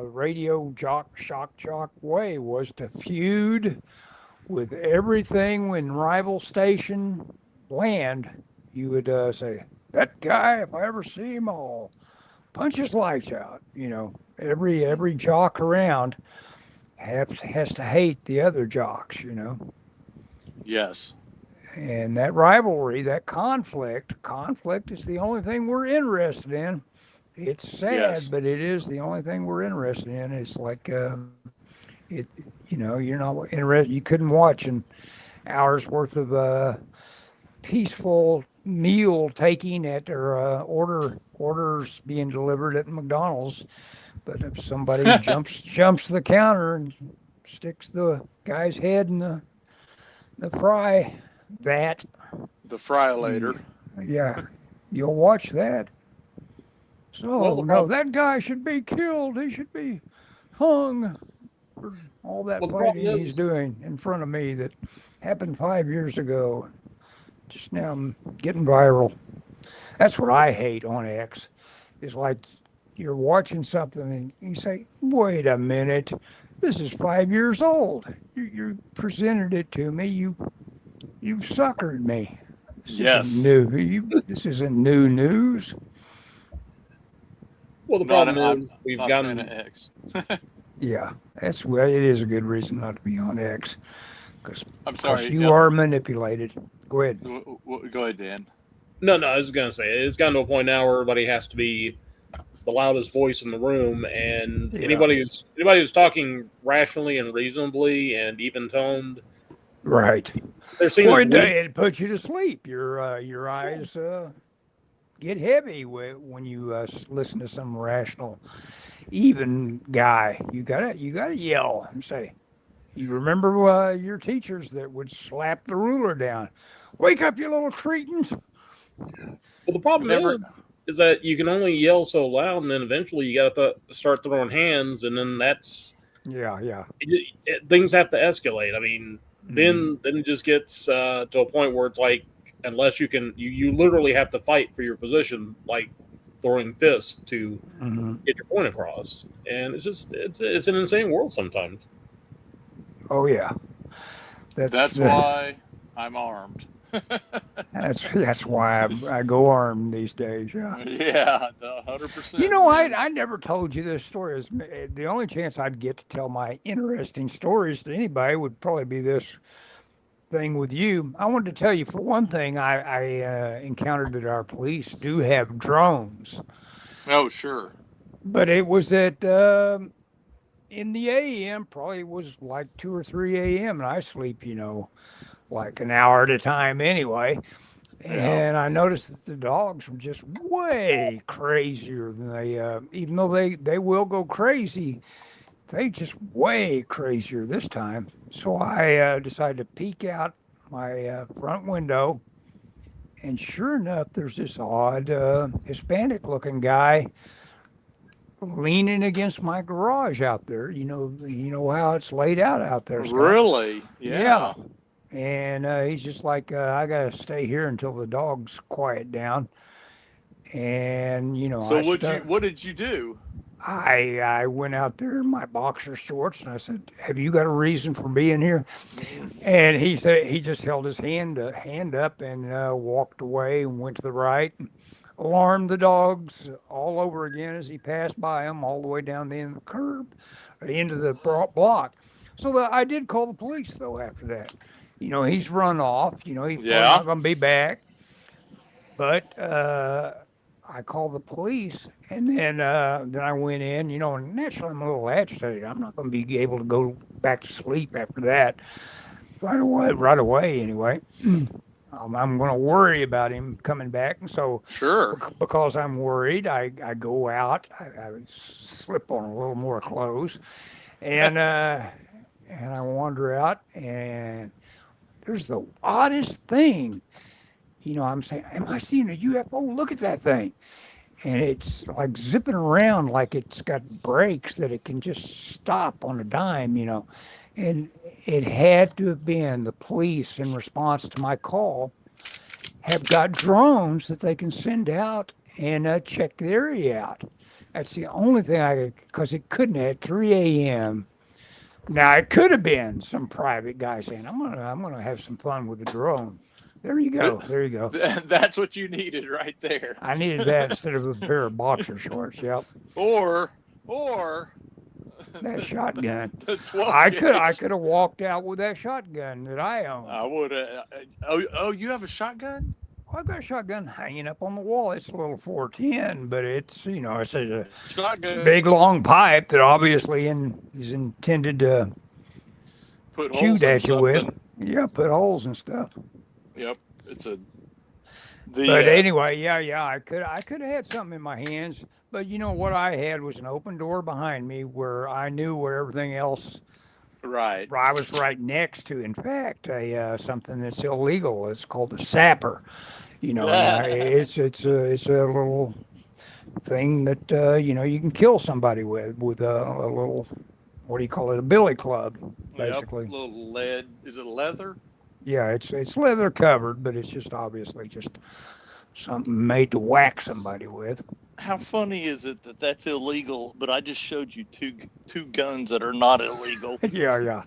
radio shock jock way was to feud with everything when rival station land. You would say, that guy, if I ever see him, I'll punch his lights out. You know, every jock around has to hate the other jocks, you know. Yes. And that rivalry, that conflict is the only thing we're interested in. It's sad, Yes. but it is the only thing we're interested in. It's like, it, you know, you're not interested. You couldn't watch an hour's worth of peaceful meal taking at or orders being delivered at McDonald's. But if somebody jumps the counter and sticks the guy's head in the fry vat, The Fry-later. yeah, you'll watch that. So Well, no, that guy should be killed. He should be hung for all that Well, the problem fighting he's is- doing in front of me that happened 5 years ago. Just now I'm getting viral. That's what I hate on X. It's like you're watching something and you say, wait a minute, this is 5 years old. You presented it to me. You suckered me. This Yes. isn't new. This isn't new news. Well, the Not problem is we've not a gotten fan of X. Yeah, well, it is a good reason not to be on X because I'm sorry. you are manipulated. Go ahead. Go ahead, Dan. no. I was gonna say it's gotten to a point now where everybody has to be the loudest voice in the room, and Yeah. anybody who's talking rationally and reasonably and even toned, Right. they're seen Well, as weak. it puts you to sleep. Your eyes get heavy when you listen to some rational, even guy. You gotta yell and say. You remember your teachers that would slap the ruler down. Wake up, you little cretins! Well, the problem Never. is that you can only yell so loud, and then eventually you got to start throwing hands, and then Yeah. things have to escalate. I mean, Mhm. then it just gets to a point where it's like, unless you literally have to fight for your position, like throwing fists to Mhm. get your point across, and it's an insane world sometimes. Oh yeah, That's why I'm armed. that's why I go armed these days. Yeah. Yeah, 100%. You know, Man. I never told you this story. The only chance I'd get to tell my interesting stories to anybody would probably be this thing with you. I wanted to tell you, for one thing, I encountered that our police do have drones, Oh, sure. but it was at in the AM, probably was like 2 or 3 AM, and I sleep, like an hour at a time anyway. Yeah. And I noticed that the dogs were just way crazier than even though they will go crazy, they just way crazier this time. So I decided to peek out my front window, and sure enough, there's this odd Hispanic-looking guy leaning against my garage out there. You know how it's laid out there, Scott. Really? Yeah, Yeah. and he's just like, I gotta stay here until the dogs quiet down. And So I stuck. what did you do? I went out there in my boxer shorts and I said, "Have you got a reason for being here?" And he said he just held his hand up and walked away and went to the right, and alarmed the dogs all over again as he passed by them all the way down the end of the curb, or the end of the block. So I did call the police though after that. He's run off. He's probably Yeah. not going to be back. But I called the police, and then I went in. And naturally I'm a little agitated. I'm not going to be able to go back to sleep after that right away. Right away, anyway. I'm going to worry about him coming back, and so Sure. because I'm worried, I go out. I slip on a little more clothes, and I wander out, and there's the oddest thing. I'm saying, am I seeing a UFO? Look at that thing. And it's like zipping around like it's got brakes that it can just stop on a dime. And it had to have been the police in response to my call have got drones that they can send out and check the area out. That's the only thing because it couldn't at 3 a.m. Now it could have been some private guy saying, I'm gonna have some fun with the drone. There you go. There you go. That's what you needed right there. I needed that instead of a pair of boxer shorts. Yep. Or That shotgun. the 12 I gauge. could have walked out with that shotgun that I own. I would. Oh, you have a shotgun? Well, I've got a shotgun hanging up on the wall. It's a little 410, but it's it's a Shotgun. big long pipe that obviously is intended to Put holes shoot in at you with. something. Yeah, put holes and stuff. Yep. It's a. But anyway, yeah, I could have had something in my hands, but what I had was an open door behind me where I knew where everything else Right. I was right next to. In fact, something that's illegal. It's called a sapper. It's a little thing that you can kill somebody with a little, what do you call it, a billy club, basically. Yep. Little lead. Is it leather? Yeah, it's leather covered, but it's just obviously just something made to whack somebody with. How funny is it that that's illegal, but I just showed you two guns that are not illegal? Yeah.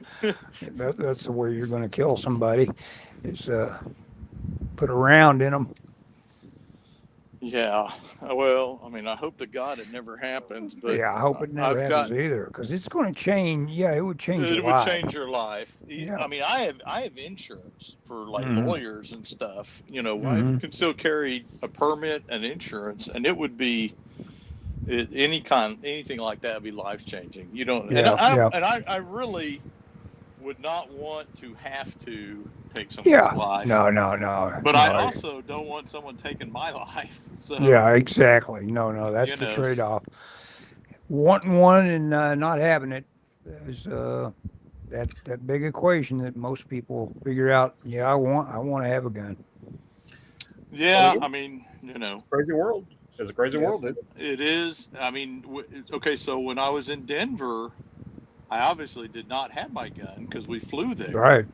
That's the way you're going to kill somebody, is put a round in them. Yeah. Well, I mean, I hope to God it never happens, but Yeah, I hope it never happens either, because it's going to change. Yeah, it would change your life. It would change your life. Yeah. I mean, I have insurance for like Mhm. lawyers and stuff. I Mhm. can still carry a permit and insurance, and it would be anything like that would be life changing. You don't, and Yeah. I really would not want to have to take someone's Yeah. life. No. But I also don't want someone taking my life. So yeah, exactly. No, that's the trade-off. Wanting one and not having it is that big equation that most people figure out. Yeah, I want to have a gun. Yeah, I mean, crazy world. It's a crazy world, dude. It is. I mean, okay. So when I was in Denver, I obviously did not have my gun because we flew there. Right.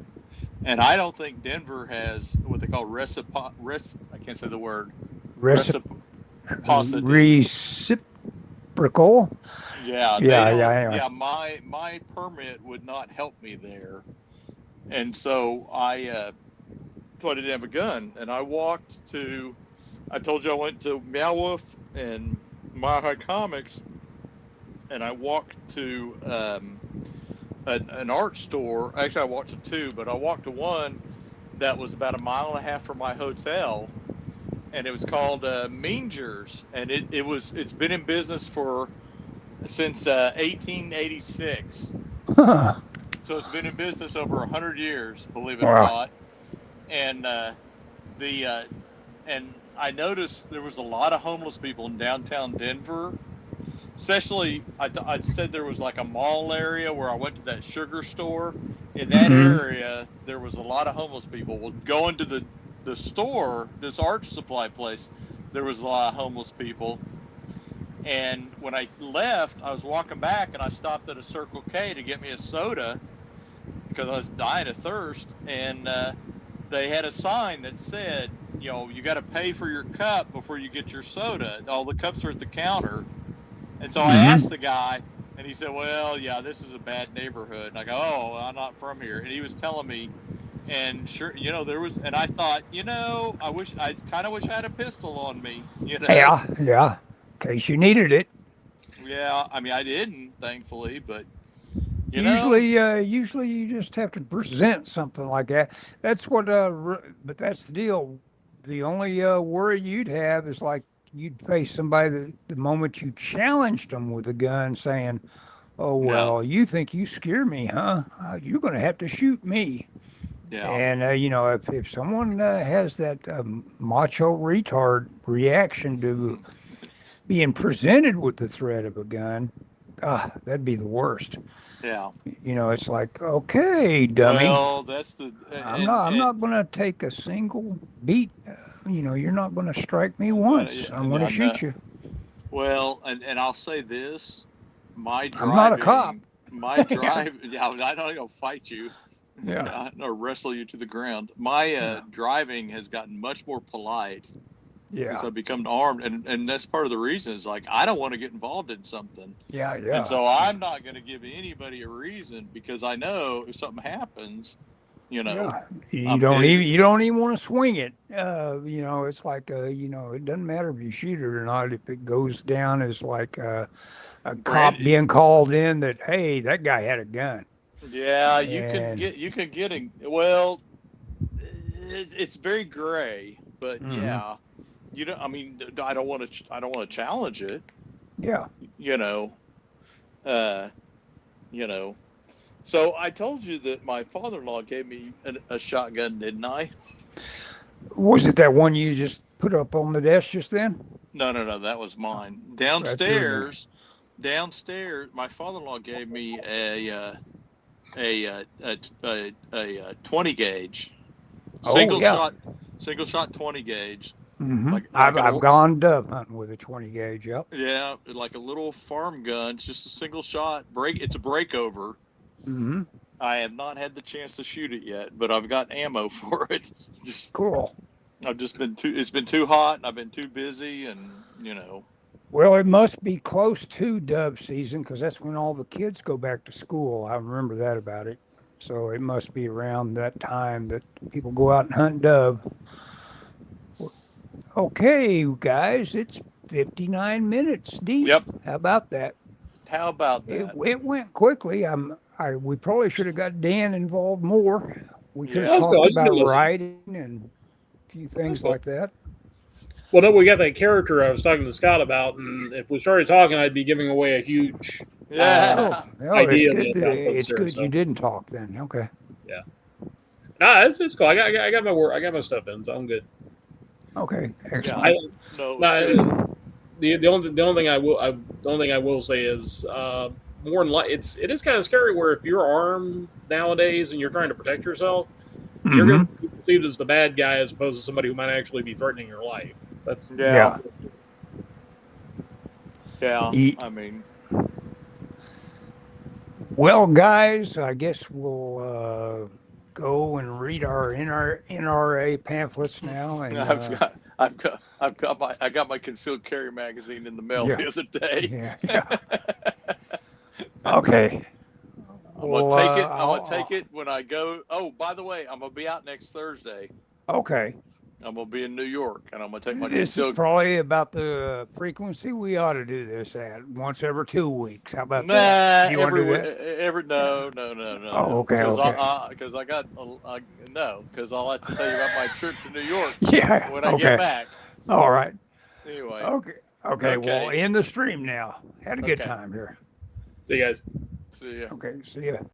And I don't think Denver has what they call I can't say the word. Reciprocal. Yeah. Yeah. My permit would not help me there, and so I didn't have a gun, and I told you I went to Meow Wolf and Mile High Comics, and I walked to an art store. Actually, I walked to two, but I walked to one that was about 1.5 miles from my hotel, and it was called Mangers, and it's been in business since 1886. Huh. So it's been in business over 100 years, believe it or not. And and I noticed there was a lot of homeless people in downtown Denver. Especially, I said there was like a mall area where I went to that sugar store. In that area, there was a lot of homeless people. Well, going to the store, this art supply place, there was a lot of homeless people. And when I left, I was walking back, and I stopped at a Circle K to get me a soda because I was dying of thirst. And they had a sign that said, you got to pay for your cup before you get your soda. All the cups are at the counter. And so I asked the guy, and he said, well, yeah, this is a bad neighborhood. And I go, oh, I'm not from here. And he was telling me, and sure, there was, and I thought, I kind of wish I had a pistol on me, Yeah, in case you needed it. Yeah, I mean, I didn't, thankfully, but, usually you just have to present something like that. That's what, but that's the deal. The only worry you'd have is like, you'd face somebody the moment you challenged them with a gun saying, oh, well, you think you scare me, huh? You're going to have to shoot me. Yeah. And, if someone has that macho retard reaction to being presented with the threat of a gun, that'd be the worst. Yeah. It's like, okay, dummy. Well, that's I'm not going to take a single beat. You're not going to strike me once. I'm going to shoot you. Well, and I'll say this: my driving. I'm not a cop. My drive. Yeah, I'm not going to fight you. Yeah. Or wrestle you to the ground. My driving has gotten much more polite. Yeah. Since I've become armed, and that's part of the reason is like I don't want to get involved in something. Yeah. And so I'm not going to give anybody a reason because I know if something happens, you don't even want to swing it. It's like it doesn't matter if you shoot it or not. If it goes down as like a cop being called in that, hey, that guy had a gun. Yeah, you can get well. It's very gray, but yeah. I mean, I don't want to challenge it. Yeah. So I told you that my father-in-law gave me a shotgun, didn't I? Was it that one you just put up on the desk just then? No, that was mine. Downstairs, my father-in-law gave me a 20 gauge, single shot 20 gauge. Mm-hmm. I've gone dove hunting with a 20 gauge. Yep. Yeah, like a little farm gun. It's just a single shot. It's a breakover. Mm-hmm. I have not had the chance to shoot it yet, but I've got ammo for it. Just cool. I've just been it's been too hot, and I've been too busy, and Well, it must be close to dove season because that's when all the kids go back to school. I remember that about it. So it must be around that time that people go out and hunt dove. Okay, guys, it's 59 minutes deep. Yep. How about that? It went quickly. We probably should have got Dan involved more. We could have talked about writing and a few things like that. Well, no, we got that character I was talking to Scott about, and if we started talking, I'd be giving away a huge Yeah. idea. It's good you didn't talk then. Okay. Yeah. Nah, it's cool. I got my work. I got my stuff in, so I'm good. Okay. Excellent. I, the only thing I will say is more than it is kind of scary where if you're armed nowadays and you're trying to protect yourself, you're going to be perceived as the bad guy as opposed to somebody who might actually be threatening your life. That's yeah. I mean, well, guys, I guess we'll go and read our NRA pamphlets now. And I got my concealed carry magazine in the mail the other day. Yeah. Okay. I'm gonna take it when I go. Oh, by the way, I'm gonna be out next Thursday. Okay. I'm gonna be in New York, and I'm gonna take my This is probably about the frequency we ought to do this at once every 2 weeks. How about that? You want to do that? No. Oh, okay. Because I'll have to tell you about my trip to New York. Yeah. When I get back. All right. Anyway. Okay. Well, end the stream now. Had a good time here. See you guys. See ya. Okay. See ya.